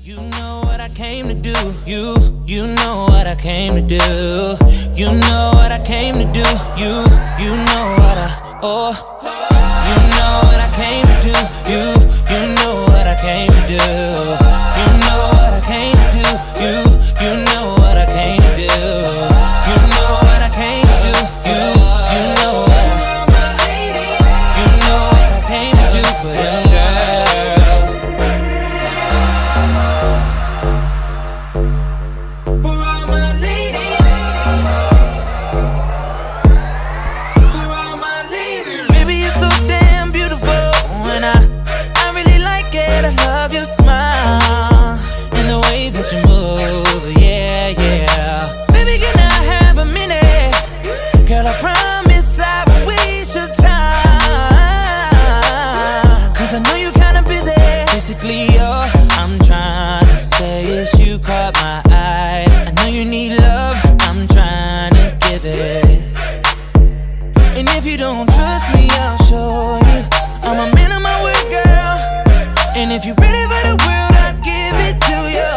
You know what I came to do. You know what I came to do. You know what I came to do. You know what you know what I came to do. You know what I came to do. You know what I came to do. You know what I came to do. You know what I came to do. You know what you know what I came to do for them girls. For all my ladies. For all my ladies. Baby, you're so damn beautiful, and I really like it. I love your smile and the way that you move, yeah, yeah. Baby, can I have a minute? Girl, I promise I won't waste your time, 'cause I know you're kinda busy. Basically, all I'm trying to say is you caught my eye. I know you need love, I'm trying to give it. And if you don't trust me, I'll show you. I'm a man of my word, girl. And if you're ready for the world, I'll give it to you.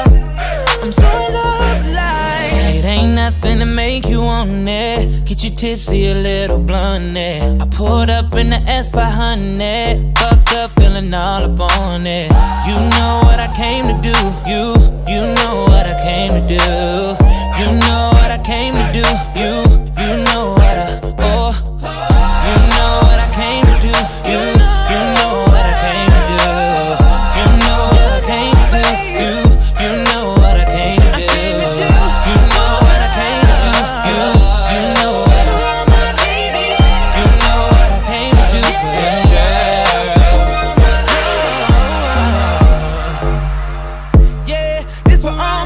I'm so in love, like it ain't nothing to make you want it. Get you tipsy, a little blunt, I pulled up in the S by honey. Fucked up, feeling all up on it. You know what I came to do. You know what I came to do. You know what I came to do. You know what you know what I came to do. You know what I came to do. You know what I came to do. You know what I came to do. You know what I came to do. You know what you know what I came to do for them girls. Yeah, this for all